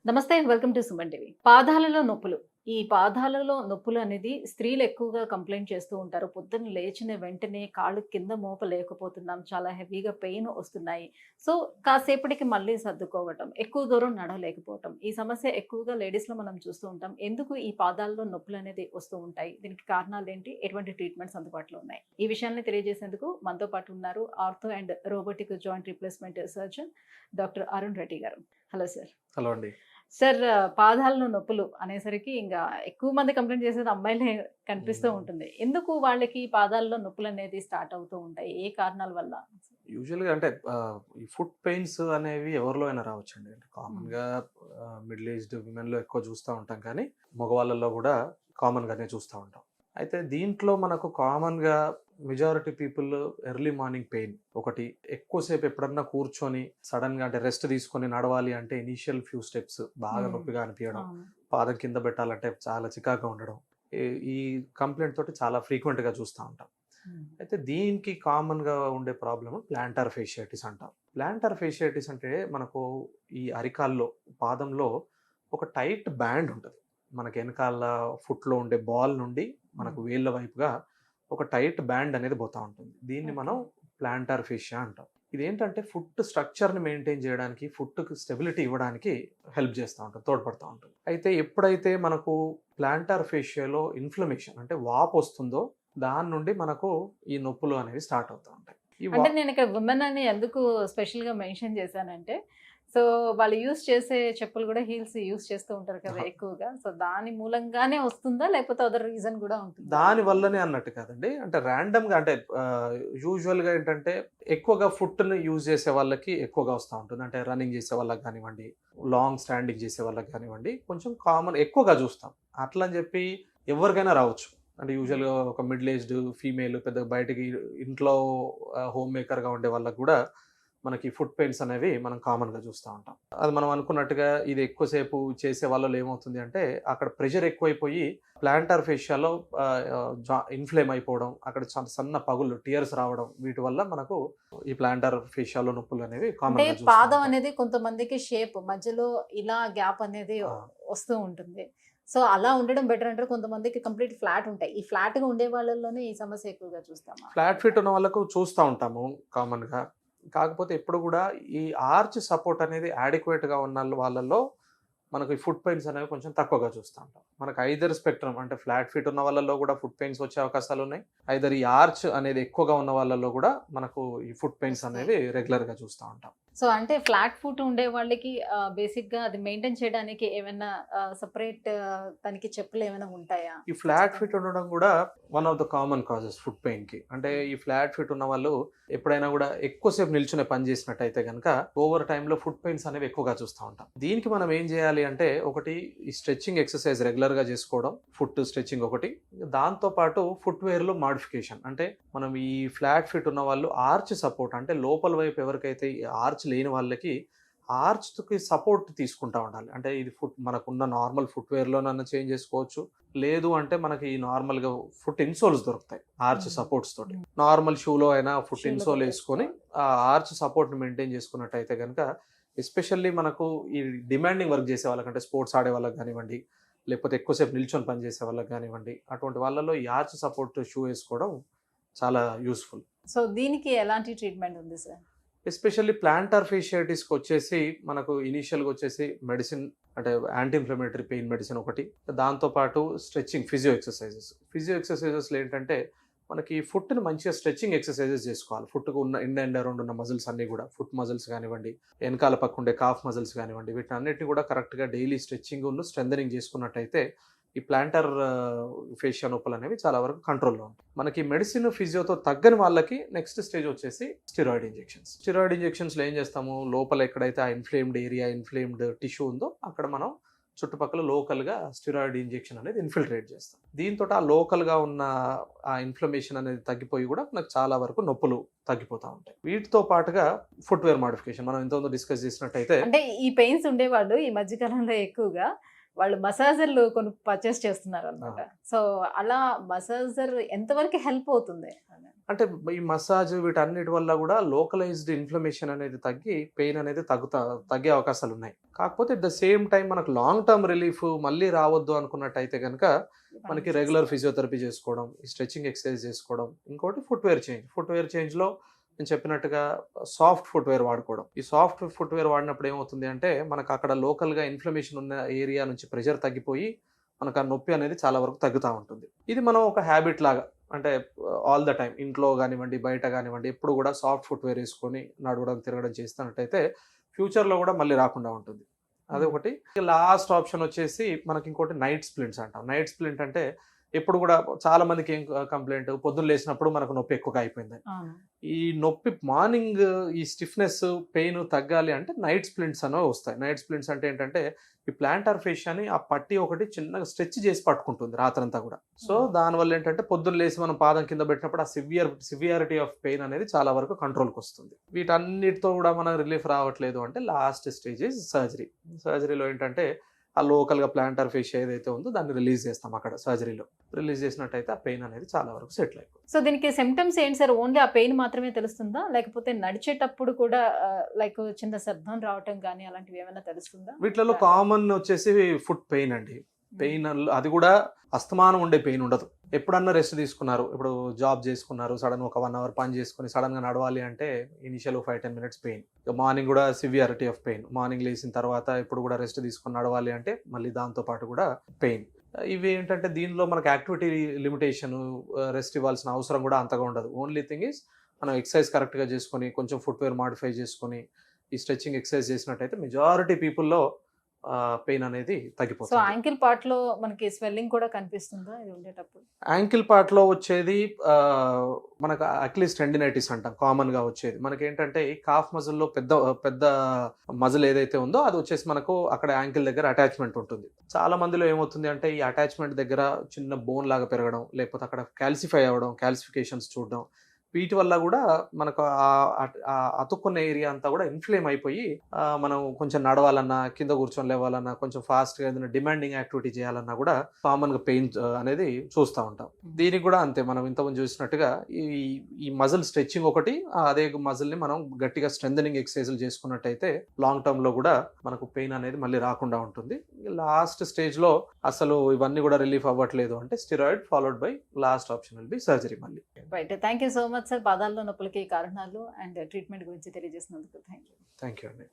నమస్తే. Welcome to Suman TV. పాదాలలో నొప్పులు. ఈ పాదాలలో నొప్పులు అనేది స్త్రీలు ఎక్కువగా కంప్లెయింట్ చేస్తూ ఉంటారు. పొద్దున్న లేచిన వెంటనే కాళ్ళు కింద మోపలేకపోతున్నాం. చాలా హెవీగా పెయిన్ వస్తున్నాయి. సో, కాసేపటికి మళ్ళీ సర్దుకోవటం. ఎక్కువ దూరం నడవలేకపోవటం. ఈ సమస్య ఎక్కువగా లేడీస్‌లో మనం చూస్తూ ఉంటాం. ఎందుకు ఈ పాదాల్లో నొప్పులనేది వస్తూ ఉంటాయి? దీనికి కారణాలేంటి? ఎటువంటి ట్రీట్మెంట్స్ అందుబాటులో ఉన్నాయి? ఈ విషయాన్ని తెలియజేసేందుకు మనతో పాటు ఉన్నారు ortho and robotic joint replacement surgeon doctor Arun Reddy గారు. Hello sir. హలో అండి. సార్, పాదాల్లో నొప్పులు అనేసరికి ఇంగా ఎక్కువ మంది కంప్లెయింట్ చేసేది అమ్మాయిలే కనిపిస్తూ హ్మ్. ఉంటుంది. ఎందుకు వాళ్ళకి పాదాల్లో నొప్పులనేది స్టార్ట్ అవుతూ ఉంటాయి? ఏ కారణాల వల్ల? యూజువల్‌గా అంటే ఈ ఫుట్ పెయిన్స్ అనేవి ఎవరిలో అయినా రావచ్చండి. అంటే హ్మ్. కామన్‌గా మిడిల్ ఏజ్డ్ విమెన్‌లో ఎక్కువ చూస్తా ఉంటాం కానీ, మగవాళ్ళలో గూడా కామన్‌గానే చూస్తా ఉంటాం. అయితే దీంట్లో మనకు కామన్‌గా majority people early morning pain ఒకటి. ఎక్కువసేపు ఎప్పుడన్నా కూర్చొని సడెన్‌గా అంటే రెస్ట్ తీసుకొని నడవాలి అంటే ఇనీషియల్ ఫ్యూ స్టెప్స్ బాగా హ్మ్. నొప్పిగా అనిపియడం, అవును. పాదం కింద పెట్టాలంటే చాలా చికాకుగా ఉండడం. ఈ ఈ కంప్లెయింట్ తోటి చాలా ఫ్రీక్వెంట్‌గా చూస్తా ఉంటాం. హ్మ్. అయితే దీనికి కామన్‌గా ఉండే ప్రాబ్లమ్ ప్లాంటార్ ఫేషియాటిస్ అంటాం. ప్లాంటార్ ఫేషియాటిస్ అంటే మనకు ఈ అరికాల్లో, పాదంలో ఒక టైట్ బ్యాండ్ ఉంటది. మనకి ఎనకాల ఫుట్‌లో ఉండే బాల్ నుండి మనకు హ్మ్. వేళ్ళ వైపుగా ఒక టైట్ బ్యాండ్ అనేది పోతా ఉంటుంది. దీన్ని ఓకే. మనం ప్లాంటార్ ఫేషియా అంటాం. ఇదేంటంటే ఫుట్ స్ట్రక్చర్‌ని మెయింటైన్ చేయడానికి, ఫుట్‌కి స్టెబిలిటీ ఇవ్వడానికి హెల్ప్ చేస్తా ఉంటది. తోడ్పడతా ఉంటుంది. అయితే ఎప్పుడైతే మనకు ప్లాంటార్ ఫేషియాలో ఇన్‌ఫ్లమేషన్ అంటే వాపొస్తుందో దాని నుండి మనకు ఈ నొప్పులు అనేవి స్టార్ట్ అవుతూ ఉంటాయి. ఈ వా అంటే నేనిక్కడ వుమెన్ అని ఎందుకు స్పెషల్‌గా మెన్షన్ చేశానంటే, సో, వాళ్ళు యూజ్ చేసే చెప్పులు గూడా హీల్స్ యూజ్ చేస్తూ ఉంటారు కదా అహా! ఎక్కువగా. సో, దాని మూలంగానే వస్తుందా? లేకపోతే అదర్ రీజన్ గూడా ఉంటుందా? దాని వల్లనే అన్నట్టు కాదండి. అంటే రాండమ్‌గా అంటే యూజువల్‌గా ఏంటంటే ఎక్కువగా ఫుట్‌ని యూజ్ చేసే వాళ్ళకి ఎక్కువగా వస్తా ఉంటుంది. అంటే రన్నింగ్ చేసే వాళ్ళకి గానివ్వండి, లాంగ్ స్టాండింగ్ చేసే వాళ్ళకి గానివ్వండి, కొంచెం కామన్ ఎక్కువగా చూస్తాం. అట్లా అని చెప్పి ఎవరికైనా రావచ్చు. అంటే హ్మ్. యూజువల్‌గా ఒక మిడిల్ ఏజ్డ్ ఫీమేల్ పెద్దగా బయటికి ఇంట్లో హోమ్ మేకర్‌గా ఉండే వాళ్ళకి గూడా మనకి ఫుట్ పెయిన్స్ అనేవి మనం కామన్‌గా చూస్తా ఉంటాం. అది మనం అనుకున్నట్టుగా ఇది ఎక్కువసేపు చేసే వాళ్ళలో ఏమవుతుంది అంటే, అక్కడ ప్రెషర్ ఎక్కువైపోయి ప్లాంటార్ ఫేషియాలో ఇన్‌ఫ్లేమ్ అయిపోవడం, అక్కడ సన్న పగుళ్ళు, టియర్స్ రావడం వీటి వల్ల మనకు ఈ ప్లాంటార్ ఫేషియాలో నొప్పులనేవి అంటే కామన్‌గా చూస్తా పాదం ఉంటాం. అనేది కొంతమందికి షేప్ మధ్యలో ఇలా గ్యాప్ అనేది ఆ! వస్తూ ఉంటుంది. సో, అలా ఉండడం బెటర్ అంటారు. కొంతమందికి కంప్లీట్ ఫ్లాట్ ఉంటాయి. ఈ ఫ్లాట్‌గా ఉండే వాళ్ళలోనే ఈ సమస్య ఎక్కువగా చూస్తామా? ఫ్లాట్ ఫీట్ ఉన్న వాళ్ళకు చూస్తా ఉంటాము కామన్‌గా. కాకపోతే ఎప్పుడు గూడా ఈ ఆర్చ్ సపోర్ట్ అనేది యాడిక్వేట్‌గా ఉన్న వాళ్ళలో మనకు ఈ ఫుట్ పెయిన్స్ అనేవి కొంచెం తక్కువగా చూస్తా ఉంటాం. మనకు ఐదర్ స్పెక్ట్రమ్ అంటే ఫ్లాట్ ఫీట్ ఉన్న వాళ్ళలో గూడా ఫుట్ పెయిన్స్ వచ్చే అవకాశాలున్నాయి. ఐదర్ ఈ ఆర్చ్ అనేది ఎక్కువగా ఉన్న వాళ్ళలో గూడా మనకు ఈ ఫుట్ పెయిన్స్ వస్తాయి. అనేవి రెగ్యులర్‌గా చూస్తా ఉంటాం. సో, అంటే ఫ్లాట్ ఫుట్ ఉండే వాళ్ళకి బేసిక్‌గా అది మెయింటైన్ చేయడానికి ఏమైనా సెపరేట్ దానికి చెప్పులేమైనా ఉంటాయా? ఈ ఫ్లాట్ ఫిట్ ఖచ్చితంగా. ఉండడం గూడా one of the common causes foot పెయిన్‌కి. అంటే హ్మ్. ఈ ఫ్లాట్ ఫిట్ ఉన్నవాళ్ళు ఎప్పుడైనా గూడా ఎక్కువ సేపు నిల్చునే పని జేసినట్టయితే గనక ఓవర్ టైమ్‌లో ఫుట్ పెయిన్స్ అనేవి ఎక్కువగా చూస్తా ఉంటాం. దీనికి మనం ఏం జేయాలి అంటే ఒకటి ఈ స్ట్రెచింగ్ ఎక్సర్‌సైజ్ రెగ్యులర్‌గా జేసుకోవడం. ఫుట్ స్ట్రెచింగ్ ఒకటి. దాంతో పాటు ఫుట్‌వేర్‌లో మోడిఫికేషన్. అంటే మనం ఈ ఫ్లాట్ ఫిట్ ఉన్నవాళ్ళు ఆర్చ్ సపోర్ట్ అంటే లోపల వైపు ఎవరికైతే ఈ ఆర్చ్ లేని వాళ్ళకి ఆర్చ్‌కి సపోర్ట్ తీసుకుంటా ఉండాలి. అంటే ఇది మనకున్న నార్మల్ ఫుట్‌వేర్‌లోనన్నా చేంజ్ చేసుకోవచ్చు. లేదు అంటే మనకి నార్మల్‌గా ఫుట్ ఇన్‌సోల్స్ దొరుకుతాయి. ఆర్చ్ హ్మ్. సపోర్ట్స్ తోటి. హ్మ్. నార్మల్ షూలో అయినా ఫుట్ షూలో ఇన్‌సోల్ ఏసుకొని పెట్టేసుకోవాలి. ఆ ఆర్చ్ సపోర్ట్‌ని మెయింటైన్ చేసుకున్నట్టయితే గనక ఎస్పెషల్లీ మనకు ఈ డిమాండింగ్ వర్క్ చేసే వాళ్ళకంటే స్పోర్ట్స్ ఆడే వాళ్ళకి గానివ్వండి, లేకపోతే ఎక్కువ సేపు నిల్చొని పని చేసే వాళ్ళకి గానివ్వండి, అటువంటి వాళ్ళలో ఈ ఆర్చ్ సపోర్ట్ షూ ఏసుకోవడం చాలా యూజ్‌ఫుల్. సో, దీనికి ఎలాంటి ట్రీట్మెంట్ ఉంది సార్? ఎస్పెషల్లీ ప్లాంటార్ ఫేషియాటిస్‌కొచ్చేసి మనకు ఇనీషియల్‌గా వచ్చేసి మెడిసిన్ అంటే యాంటీ ఇన్‌ఫ్లమేటరీ పెయిన్ మెడిసిన్ ఒకటి. దాంతో పాటు స్ట్రెచింగ్ ఫిజియో ఎక్సర్‌సైజెస్. ఫిజియో ఎక్సర్‌సైజెస్‌లో ఏంటంటే మనకి ఫుట్‌ని మంచిగా స్ట్రెచింగ్ ఎక్సర్‌సైజెస్ చేసుకోవాలి. ఫుట్‌కు ఉన్న ఎండ్ అండ్ అరౌండ్ ఉన్న మజిల్స్ అన్నీ గూడా. ఫుట్ మజిల్స్ గానివ్వండి, ఎనకాల పక్క ఉండే కాఫ్ మజిల్స్ గానివ్వండి, వీటన్నిటిని గూడా కరెక్ట్‌గా డైలీ స్ట్రెచింగును, స్ట్రెంథెనింగ్ చేసుకున్నట్టయితే ఈ ప్లాంటర్ ఫేషియా నొప్పులనేవి చాలా వరకు కంట్రోల్‌లో ఉంటాయి. మనకి మెడిసిన్, ఫిజియోతో తగ్గని వాళ్ళకి నెక్స్ట్ స్టేజ్ వచ్చేసి స్టెరాయిడ్ ఇంజెక్షన్స్. స్టెరాయిడ్ ఇంజెక్షన్స్‌లో ఏం చేస్తాము, లోపల ఎక్కడైతే ఆ ఇన్‌ఫ్లేమ్డ్ ఏరియా, ఇన్‌ఫ్లేమ్డ్ టిష్యూ ఉందో అక్కడ మనం చుట్టుపక్కల లోకల్‌గా స్టెరాయిడ్ ఇంజెక్షన్ అనేది ఇన్ఫిల్ట్రేట్ చేస్తాం. దీంతోటి ఆ లోకల్‌గా ఉన్న ఆ ఇన్‌ఫ్లమేషన్ అనేది తగ్గిపోయి కూడా మనకు చాలా వరకు నొప్పులు తగ్గిపోతా ఉంటాయి. వీటితో పాటుగా ఫుట్‌వేర్ మోడిఫికేషన్ మనం ఇంతకుముందు డిస్కస్ చేసినట్టయితే అంటే ఈ పెయిన్స్ ఉండేవాళ్ళు ఈ మధ్య కాలంలో ఎక్కువగా వాళ్ళు మసాజర్‌లు పర్చేస్ చేస్తున్నారనమాట. ఆహా! సో, అలా మసాజర్ ఎంతవరకు హెల్ప్ అవుతుంది? అంటే ఈ మసాజ్ వీటన్నిటి వల్ల కూడా లోకలైజ్డ్ ఇన్ఫ్లమేషన్ అనేది తగ్గి పెయిన్ అనేది తగ్గే అవకాశాలు ఉన్నాయి. కాకపోతే ఎట్ ద సేమ్ టైం మనకు లాంగ్ టర్మ్ రిలీఫ్ మళ్ళీ రావద్దు అనుకున్నట్టయితే కనుక మనకి రెగ్యులర్ ఫిజియోథెరపీ చేసుకోవడం, ఈ స్ట్రెచింగ్ ఎక్సర్సైజ్ చేసుకోవడం, ఇంకోటి ఫుట్వేర్ చేంజ్లో నేను చెప్పినట్టుగా సాఫ్ట్ ఫుట్వేర్ వాడుకోవడం. ఈ సాఫ్ట్ ఫుట్వేర్ వాడినప్పుడు ఏమవుతుంది అంటే మనకు అక్కడ లోకల్గా ఇన్ఫ్లమేషన్ ఉన్న ఏరియా నుంచి ప్రెషర్ తగ్గిపోయి మనకు ఆ నొప్పి అనేది చాలా వరకు తగ్గుతూ ఉంటుంది. ఇది మనం ఒక హ్యాబిట్ లాగా, అంటే ఆల్ ద టైం ఇంట్లో కానివ్వండి, బయట కానివ్వండి, ఎప్పుడు కూడా సాఫ్ట్ ఫుట్వేర్ వేసుకొని నడవడం, తిరగడం చేస్తున్నట్టయితే ఫ్యూచర్లో కూడా మళ్ళీ రాకుండా ఉంటుంది. అదొకటి. లాస్ట్ ఆప్షన్ వచ్చేసి మనకి ఇంకోటి నైట్ స్ప్లింట్స్ అంటాం. నైట్ స్ప్లింట్ అంటే ఎప్పుడు కూడా చాలా మందికి ఏం కంప్లైంట్, పొద్దున్న లేచినప్పుడు మనకు నొప్పి ఎక్కువగా అయిపోయింది. ఈ నొప్పి మార్నింగ్ ఈ స్టిఫ్నెస్ పెయిన్ తగ్గాలి అంటే నైట్ స్ప్లింట్స్ అనేవి వస్తాయి. నైట్ స్ప్లింట్స్ అంటే ఏంటంటే ఈ ప్లాంటార్ ఫేషియాని ఆ పట్టి ఒకటి చిన్నగా స్ట్రెచ్ చేసి పట్టుకుంటుంది రాత్రంతా కూడా. సో దానివల్ల ఏంటంటే పొద్దున్న లేచి మనం పాదం కింద పెట్టినప్పుడు ఆ సివియారిటీ ఆఫ్ పెయిన్ అనేది చాలా వరకు కంట్రోల్కి వస్తుంది. వీటన్నిటితో కూడా మనకు రిలీఫ్ రావట్లేదు అంటే లాస్ట్ స్టేజ్ ఇస్ సర్జరీ. సర్జరీలో ఏంటంటే ఆ లోకల్గా ప్లాంటార్ ఫేషియా ఏదైతే ఉందో దాన్ని రిలీజ్ చేస్తాం. అక్కడ సర్జరీలో రిలీజ్ చేసినట్టయితే ఆ పెయిన్ అనేది చాలా వరకు సెటిల్ అయిపోతుంది. సో దీనికి సిమ్టమ్స్ ఏంటి సార్? ఓన్లీ ఆ పెయిన్ మాత్రమే తెలుస్తుందా, లేకపోతే నడిచేటప్పుడు కూడా లైక్ చిన్న శబ్దం రావటం కానీ అలాంటివి ఏమైనా తెలుస్తుందా? వీటిలో కామన్ వచ్చేసి ఫుట్ పెయిన్ అండి. పెయిన్ అది కూడా అస్తమానం ఉండే పెయిన్ ఉండదు. ఎప్పుడన్నా రెస్ట్ తీసుకున్నారు, ఇప్పుడు జాబ్ చేసుకున్నారు, సడన్ ఒక 1 hour పని చేసుకుని సడన్ గా నడవాలి అంటే ఇనిషియల్ 5-10 minutes పెయిన్. మార్నింగ్ కూడా సివియారిటీ ఆఫ్ పెయిన్. మార్నింగ్ లేచిన తర్వాత ఇప్పుడు కూడా రెస్ట్ తీసుకుని నడవాలి అంటే మళ్ళీ దాంతో పాటు కూడా పెయిన్. ఇవి ఏంటంటే దీనిలో మనకు యాక్టివిటీ లిమిటేషన్, రెస్ట్ ఇవ్వాల్సిన అవసరం కూడా అంతగా ఉండదు. ఓన్లీ థింగ్ ఈస్ మనం ఎక్సర్సైజ్ కరెక్ట్గా చేసుకొని కొంచెం ఫుట్వేర్ మాడిఫై చేసుకొని ఈ స్ట్రెచింగ్ ఎక్సర్సైజ్ చేసినట్టయితే మెజారిటీ పీపుల్లో పెయిన్ అనేది తగ్గిపోతుంది. సో యాంకిల్ పార్ట్ లో మనకి స్వెల్లింగ్ కూడా కనిపిస్తుందా ఇది ఉండేటప్పుడు? యాంకిల్ పార్ట్ లో వచ్చేది మనకు అక్లీస్ టెండినైటిస్ అంటాం కామన్ గా వచ్చేది. మనకి ఏంటంటే ఈ కాఫ్ మజిల్ లో పెద్ద మజిల్ ఏదైతే ఉందో అది వచ్చేసి మనకు అక్కడ యాంకిల్ దగ్గర అటాచ్మెంట్ ఉంటుంది. చాలా మందిలో ఏమవుతుంది అంటే ఈ అటాచ్మెంట్ దగ్గర చిన్న బోన్ లాగా పెరగడం, లేకపోతే అక్కడ క్యాల్సిఫై అవ్వడం, క్యాల్సిఫికేషన్స్ చూడడం, వీటి వల్ల కూడా మనకు అతుక్కున్న ఏరియా అంతా కూడా ఇన్ఫ్లేమ్ అయిపోయి మనం కొంచెం నడవాలన్నా, కింద కూర్చొని లేవాలన్నా, కొంచెం ఫాస్ట్గా ఏదైనా డిమాండింగ్ యాక్టివిటీ చేయాలన్నా కూడా కామన్గా పెయిన్ అనేది చూస్తూ ఉంటాం. దీనికి కూడా అంతే, మనం ఇంతకుముందు చూసినట్టుగా ఈ మజిల్ స్ట్రెచ్చింగ్ ఒకటి, అదే మజిల్ని మనం గట్టిగా స్ట్రెంథనింగ్ ఎక్సర్సైజులు చేసుకున్నట్టయితే లాంగ్ టర్మ్లో కూడా మనకు పెయిన్ అనేది మళ్ళీ రాకుండా ఉంటుంది. లాస్ట్ స్టేజ్లో అసలు ఇవన్నీ కూడా రిలీఫ్ అవ్వట్లేదు అంటే steroid followed by last option will be surgery మళ్ళీ. Right, thank you so much sir. పాదాల్లో నొప్పులకి కారణాలు అండ్ ట్రీట్మెంట్ గురించి తెలియజేసినందుకు థ్యాంక్ యూ. థ్యాంక్ యూ అండి.